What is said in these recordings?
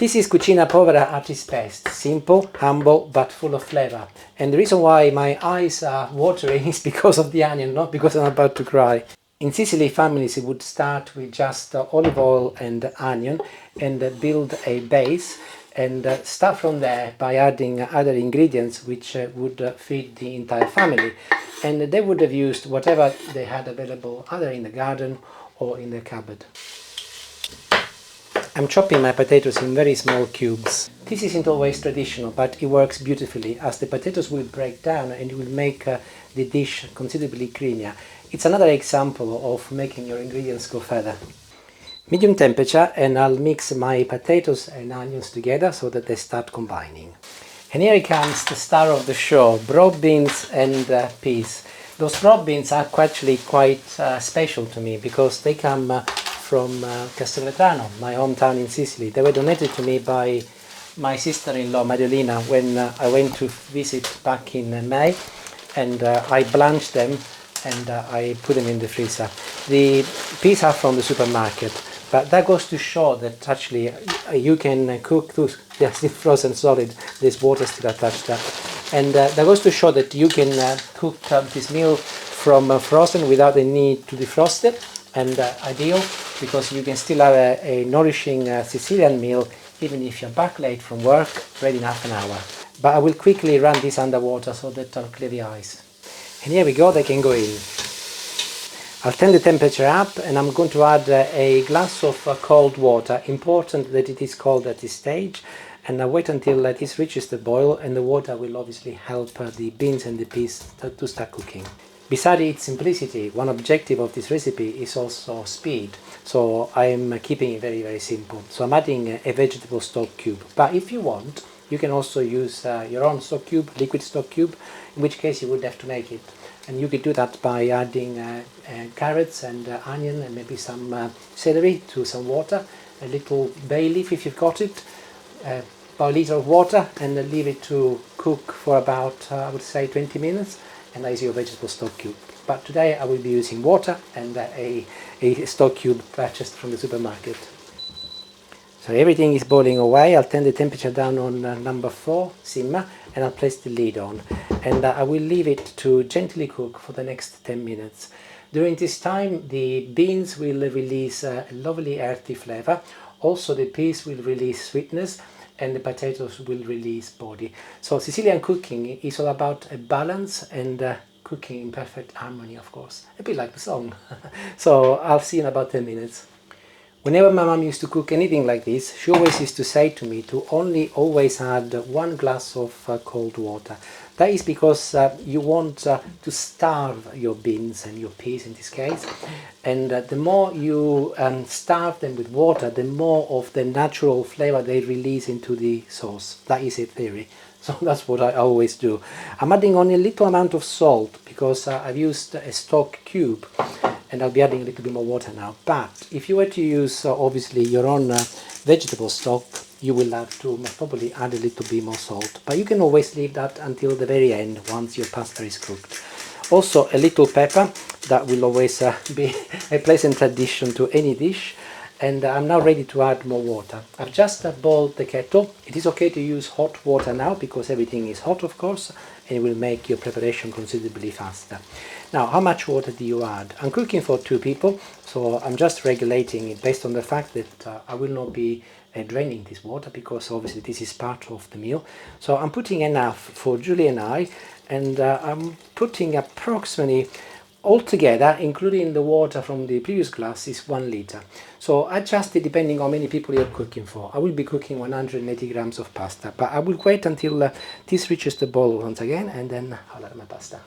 This is Cucina Povera at its best. Simple, humble, but full of flavour. And the reason why my eyes are watering is because of the onion, not because I'm about to cry. In Sicily, families would start with just olive oil and onion and build a base and start from there by adding other ingredients which would feed the entire family. And they would have used whatever they had available either in the garden or in the cupboard. I'm chopping my potatoes in very small cubes. This isn't always traditional, but it works beautifully as the potatoes will break down and it will make the dish considerably creamier. It's another example of making your ingredients go further. Medium temperature, and I'll mix my potatoes and onions together so that they start combining. And here comes the star of the show, broad beans and peas. Those broad beans are actually quite special to me because they come from Castelvetrano, my hometown in Sicily. They were donated to me by my sister-in-law Mariolina when I went to visit back in May, and I blanched them and I put them in the freezer. The peas are from the supermarket, but that goes to show that actually you can cook those. They're still frozen solid, there's water still attached there. And that goes to show that you can cook this meal from frozen without the need to defrost it, and ideal because you can still have a nourishing Sicilian meal even if you're back late from work, ready in half an hour. But I will quickly run this underwater so that I'll clear the ice. And here we go, they can go in. I'll turn the temperature up and I'm going to add a glass of cold water. Important that it is cold at this stage, and I wait until this reaches the boil, and the water will obviously help the beans and the peas to start cooking. Besides its simplicity, one objective of this recipe is also speed. So I'm keeping it very, very simple. So I'm adding a vegetable stock cube. But if you want, you can also use your own stock cube, liquid stock cube, in which case you would have to make it. And you could do that by adding carrots and onion and maybe some celery to some water, a little bay leaf if you've got it, about a litre of water, and leave it to cook for about, I would say, 20 minutes. And that is your vegetable stock cube. But today I will be using water and a stock cube purchased from the supermarket. So everything is boiling away. I'll turn the temperature down on number 4, simmer, and I'll place the lid on. And I will leave it to gently cook for the next 10 minutes. During this time, the beans will release a lovely earthy flavour. Also the peas will release sweetness, and the potatoes will release body. So Sicilian cooking is all about a balance and cooking in perfect harmony, of course. A bit like the song. So I'll see you in about 10 minutes. Whenever my mum used to cook anything like this, she always used to say to me to always add 1 glass of cold water. That is because you want to starve your beans and your peas in this case, and the more you starve them with water, the more of the natural flavour they release into the sauce. That is a theory, so that's what I always do. I'm adding only a little amount of salt because I've used a stock cube, and I'll be adding a little bit more water now. But if you were to use obviously your own vegetable stock, you will have to most probably add a little bit more salt, but you can always leave that until the very end once your pasta is cooked. Also a little pepper, that will always be a pleasant addition to any dish. And I'm now ready to add more water. I've just boiled the kettle. It is okay to use hot water now because everything is hot, of course, and it will make your preparation considerably faster. Now, how much water do you add? I'm cooking for 2 people, so I'm just regulating it based on the fact that I will not be draining this water because obviously this is part of the meal. So I'm putting enough for Julie and I, and I'm putting approximately altogether, including the water from the previous glass, is 1 litre. So adjust it depending on how many people you're cooking for. I will be cooking 180 grams of pasta, but I will wait until this reaches the boil once again, and then I'll add my pasta.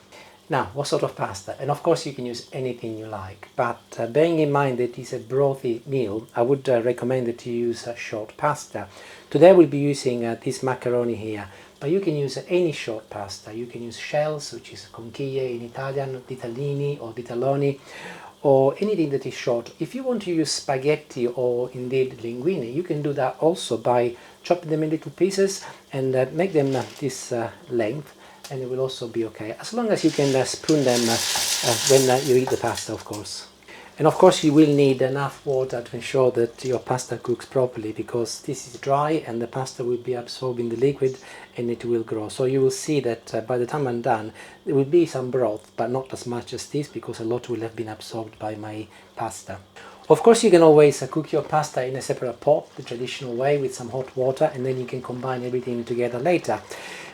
Now, what sort of pasta? And of course you can use anything you like, but bearing in mind that it's a brothy meal, I would recommend that you use short pasta. Today we'll be using this macaroni here, but you can use any short pasta. You can use shells, which is conchiglie in Italian, ditalini or ditaloni, or anything that is short. If you want to use spaghetti or indeed linguine, you can do that also by chopping them in little pieces and make them this length, and it will also be okay, as long as you can spoon them when you eat the pasta, of course. And of course you will need enough water to ensure that your pasta cooks properly, because this is dry and the pasta will be absorbing the liquid and it will grow. So you will see that by the time I'm done there will be some broth, but not as much as this, because a lot will have been absorbed by my pasta. Of course you can always cook your pasta in a separate pot, the traditional way, with some hot water, and then you can combine everything together later.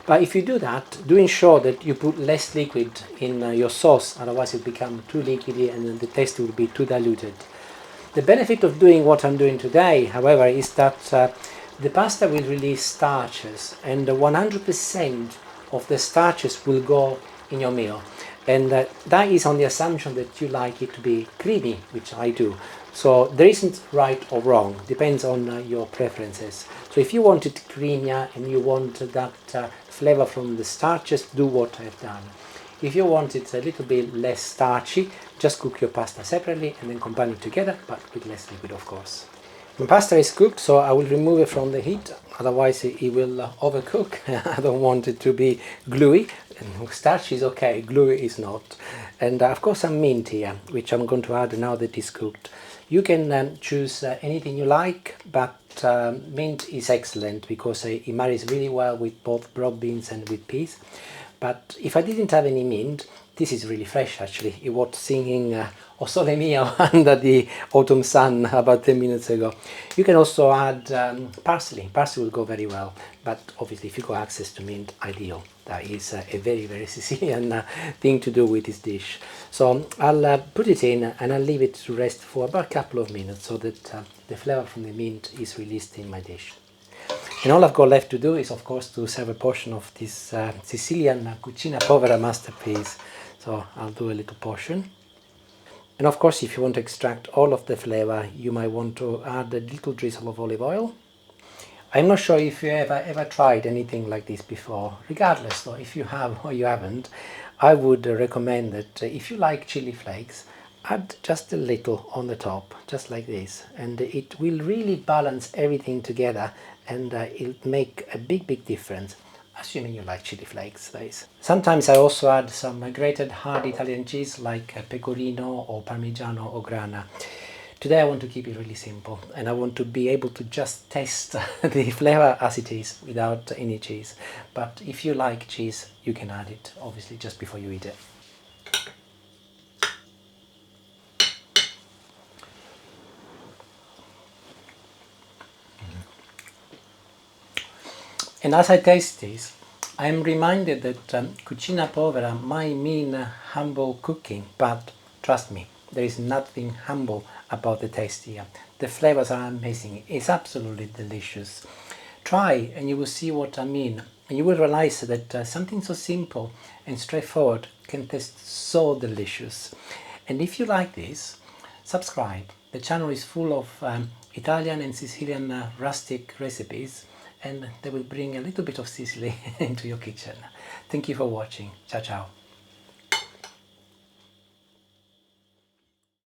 But if you do that, do ensure that you put less liquid in your sauce, otherwise it will become too liquidy and then the taste will be too diluted. The benefit of doing what I'm doing today, however, is that the pasta will release starches, and 100% of the starches will go in your meal. And that is on the assumption that you like it to be creamy, which I do. So there isn't right or wrong, depends on your preferences. So if you want it creamier and you want that flavor from the starches, do what I've done. If you want it a little bit less starchy, just cook your pasta separately and then combine it together, but with less liquid, of course. My pasta is cooked, so I will remove it from the heat, otherwise it will overcook. I don't want it to be gluey. Starch is okay, gluey is not. And of course some mint here, which I'm going to add now that it's cooked. You can choose anything you like, but mint is excellent because it marries really well with both broad beans and with peas. But if I didn't have any mint, this is really fresh actually. It was singing O Sole Mio under the autumn sun about 10 minutes ago. You can also add parsley. Parsley will go very well, but obviously if you got access to mint, ideal. That is a very, very Sicilian thing to do with this dish. So I'll put it in and I'll leave it to rest for about a couple of minutes so that the flavour from the mint is released in my dish. And all I've got left to do is, of course, to serve a portion of this Sicilian Cucina Povera masterpiece. So I'll do a little portion. And of course, if you want to extract all of the flavour, you might want to add a little drizzle of olive oil. I'm not sure if you ever tried anything like this before. Regardless, though, if you have or you haven't, I would recommend that if you like chili flakes, add just a little on the top, just like this, and it will really balance everything together, and it'll make a big difference, assuming you like chili flakes, that is. Sometimes I also add some grated hard Italian cheese like pecorino or parmigiano or grana. Today I want to keep it really simple, and I want to be able to just taste the flavor as it is without any cheese. But if you like cheese, you can add it, obviously, just before you eat it. And as I taste this, I am reminded that Cucina Povera might mean humble cooking, but trust me, there is nothing humble about the taste here. The flavors are amazing. It's absolutely delicious. Try and you will see what I mean. And you will realize that something so simple and straightforward can taste so delicious. And if you like this, subscribe. The channel is full of Italian and Sicilian rustic recipes, and they will bring a little bit of Sicily into your kitchen. Thank you for watching. Ciao ciao.